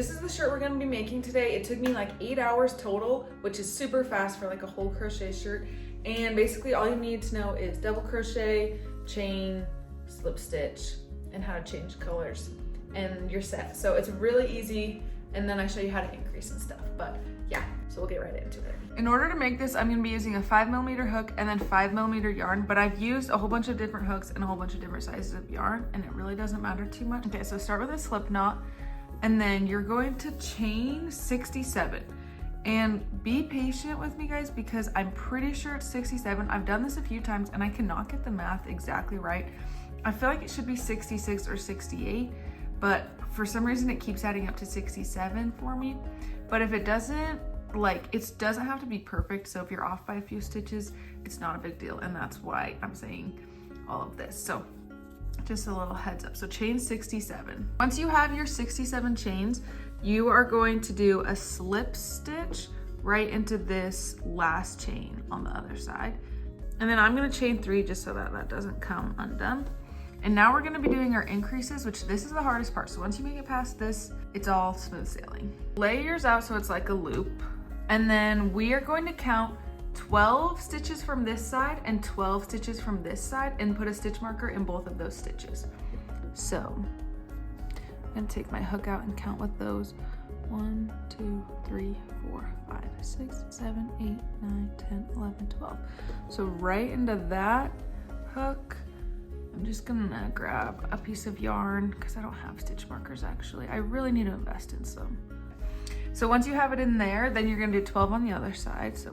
This is the shirt we're gonna be making today. It took me like 8 hours total, which is super fast for like a whole crochet shirt. And basically all you need to know is double crochet, chain, slip stitch, and how to change colors, and you're set. So it's really easy, and then I show you how to increase and stuff. But yeah, so we'll get right into it. In order to make this, I'm gonna be using a 5mm hook and then 5mm yarn, but I've used a whole bunch of different hooks and a whole bunch of different sizes of yarn, and it really doesn't matter too much. Okay, so start with a slip knot, and then you're going to chain 67. And be patient with me, guys, because I'm pretty sure it's 67. I've done this a few times and I cannot get the math exactly right. I feel like it should be 66 or 68, but for some reason it keeps adding up to 67 for me. But if it doesn't, like, it doesn't have to be perfect. So if you're off by a few stitches, it's not a big deal. And that's why I'm saying all of this. So just a little heads up. So chain 67. Once you have your 67 chains, you are going to do a slip stitch right into this last chain on the other side. And then I'm gonna chain 3 just so that that doesn't come undone. And now we're gonna be doing our increases, which this is the hardest part. So once you make it past this, it's all smooth sailing. Lay yours out so it's like a loop. And then we are going to count 12 stitches from this side and 12 stitches from this side and put a stitch marker in both of those stitches. So I'm gonna take my hook out and count with those. 1, 2, 3, 4, 5, 6, 7, 8, 9, 10, 11, 12. So right into that hook, I'm just gonna grab a piece of yarn because I don't have stitch markers actually. I really need to invest in some. So once you have it in there, then you're gonna do 12 on the other side. So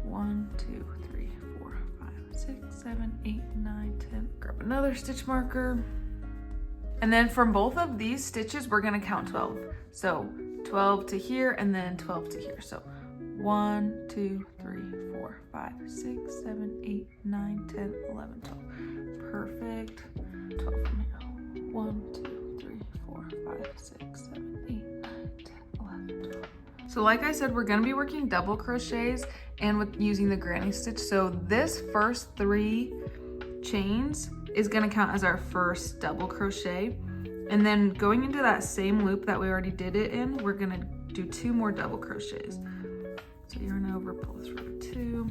1, 2, 3, 4, 5, 6, 7, 8, 9, 10. Grab another stitch marker. And then from both of these stitches, we're gonna count 12. So 12 to here and then 12 to here. So 1, 2, 3, 4, 5, 6, 7, 8, 9, 10, 11, 12. Perfect. 12 from here. 1, 2, 3, 4, 5, 6, 7, 8, 9, 10, 11, 12. So like I said, we're gonna be working double crochets and with using the granny stitch. So this first 3 chains is gonna count as our first double crochet. And then going into that same loop that we already did it in, we're gonna do 2 more double crochets. So yarn over, pull through 2,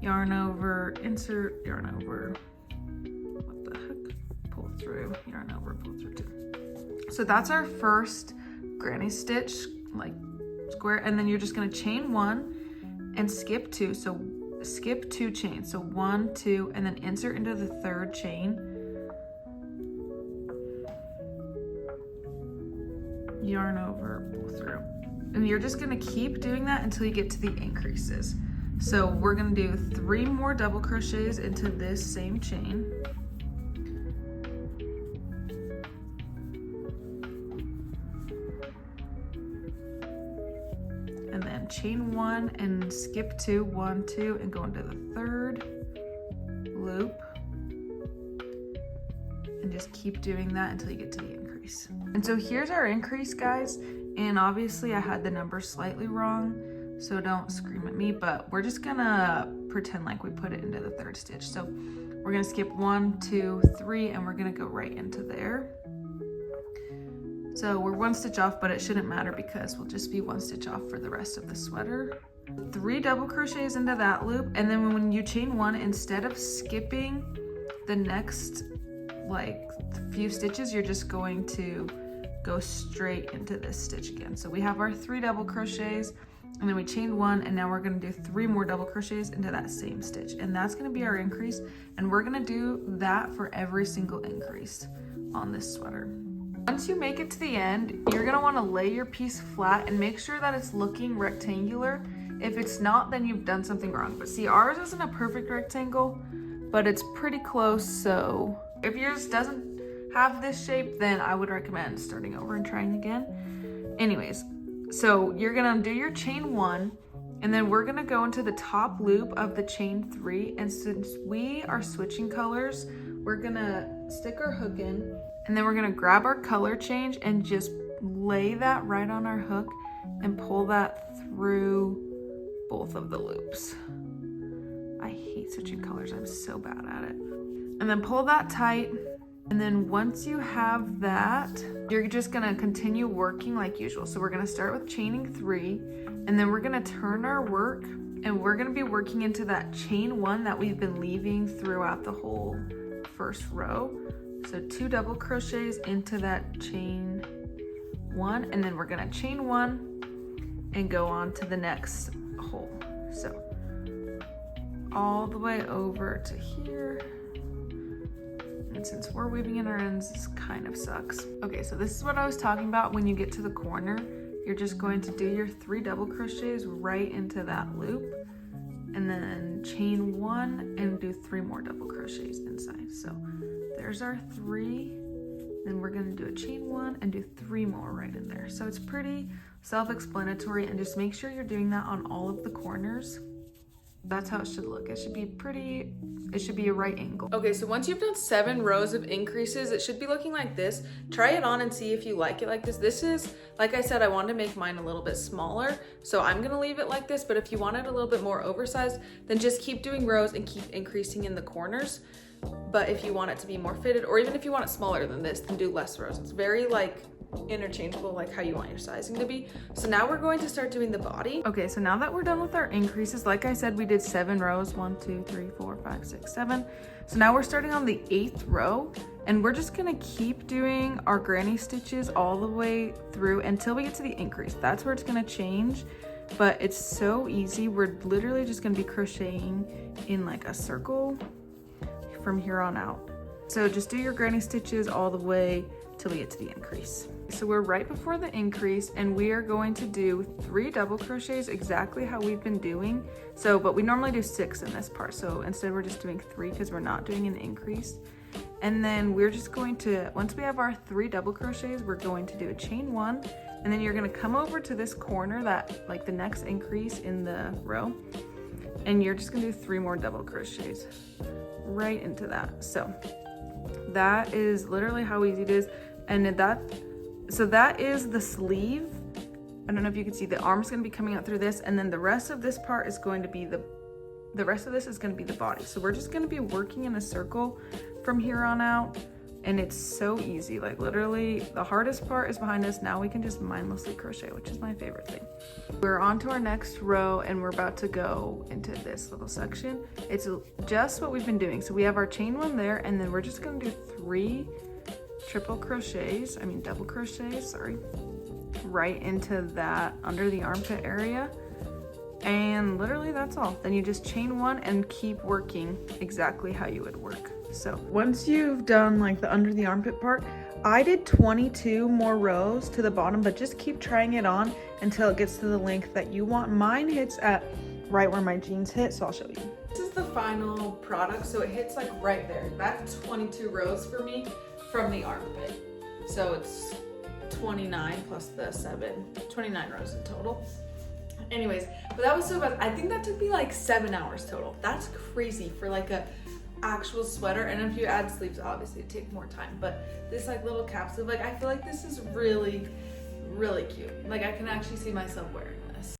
yarn over, insert, yarn over, with the hook, pull through, yarn over, pull through 2. So that's our first granny stitch, like square, and then you're just gonna chain 1 and skip 2. So skip 2 chains. So 1, 2, and then insert into the 3rd chain. Yarn over, pull through. And you're just gonna keep doing that until you get to the increases. So we're gonna do 3 more double crochets into this same chain. And then chain 1 and skip 2, 1, 2, and go into the 3rd loop. And just keep doing that until you get to the increase. And so here's our increase, guys. And obviously I had the numbers slightly wrong, so don't scream at me, but we're just gonna pretend like we put it into the 3rd stitch. So we're gonna skip 1, 2, 3, and we're gonna go right into there. So we're 1 stitch off, but it shouldn't matter because we'll just be 1 stitch off for the rest of the sweater. 3 double crochets into that loop, and then when you chain 1, instead of skipping the next like few stitches, you're just going to go straight into this stitch again. So we have our 3 double crochets, and then we chain 1, and now we're gonna do 3 more double crochets into that same stitch, and that's gonna be our increase. And we're gonna do that for every single increase on this sweater. Once you make it to the end, you're gonna wanna lay your piece flat and make sure that it's looking rectangular. If it's not, then you've done something wrong. But see, ours isn't a perfect rectangle, but it's pretty close. So if yours doesn't have this shape, then I would recommend starting over and trying again. Anyways, so you're gonna do your chain 1, and then we're gonna go into the top loop of the chain 3. And since we are switching colors, we're gonna stick our hook in, and then we're gonna grab our color change and just lay that right on our hook and pull that through both of the loops. I hate switching colors, I'm so bad at it. And then pull that tight And then once you have that, you're just gonna continue working like usual. So we're gonna start with chaining 3, and then we're gonna turn our work, and we're gonna be working into that chain 1 that we've been leaving throughout the whole first row. So 2 double crochets into that chain 1, and then we're gonna chain 1 and go on to the next hole. So all the way over to here. And since we're weaving in our ends, this kind of sucks. Okay, so this is what I was talking about. When you get to the corner, you're just going to do your 3 double crochets right into that loop, and then chain 1 and do 3 more double crochets inside. So there's our 3. Then we're gonna do a chain 1 and do 3 more right in there. So it's pretty self-explanatory, and just make sure you're doing that on all of the corners. That's how it should look. It should be a right angle. Okay, so once you've done 7 rows of increases, it should be looking like this. Try it on and see if you like it like this. This is, like I said, I wanted to make mine a little bit smaller, so I'm gonna leave it like this, but if you want it a little bit more oversized, then just keep doing rows and keep increasing in the corners. But if you want it to be more fitted, or even if you want it smaller than this, then do less rows. It's very like interchangeable, like how you want your sizing to be. So now we're going to start doing the body. Okay, so now that we're done with our increases, like I said, we did 7 rows, 1, 2, 3, 4, 5, 6, 7. So now we're starting on the 8th row, and we're just gonna keep doing our granny stitches all the way through until we get to the increase. That's where it's gonna change, but it's so easy. We're literally just gonna be crocheting in like a circle from here on out. So just do your granny stitches all the way till we get to the increase. So we're right before the increase, and we are going to do 3 double crochets exactly how we've been doing. So, but we normally do 6 in this part. So instead we're just doing 3 because we're not doing an increase. And then we're just going to, once we have our 3 double crochets, we're going to do a chain 1, and then you're gonna come over to this corner, that like the next increase in the row, and you're just gonna do 3 more double crochets right into that. So that is literally how easy it is. And so that is the sleeve. I don't know if you can see, the arm's gonna be coming out through this, and then the rest of this part is going to be the rest of this is gonna be the body. So we're just gonna be working in a circle from here on out, and it's so easy. Like literally the hardest part is behind us. Now we can just mindlessly crochet, which is my favorite thing. We're on to our next row, and we're about to go into this little section. It's just what we've been doing. So we have our chain 1 there, and then we're just gonna do 3 double crochets, sorry, right into that under the armpit area. And literally that's all. Then you just chain 1 and keep working exactly how you would work. So once you've done like the under the armpit part, I did 22 more rows to the bottom, but just keep trying it on until it gets to the length that you want. Mine hits at right where my jeans hit, so I'll show you. This is the final product, so it hits like right there. That's 22 rows for me from the armpit. So it's 29 plus the 7, 29 rows in total. Anyways, but that was so bad. I think that took me like 7 hours total. That's crazy for like a actual sweater. And if you add sleeves, obviously it'd take more time. But this like little cap sleeve, like I feel like this is really, really cute. Like I can actually see myself wearing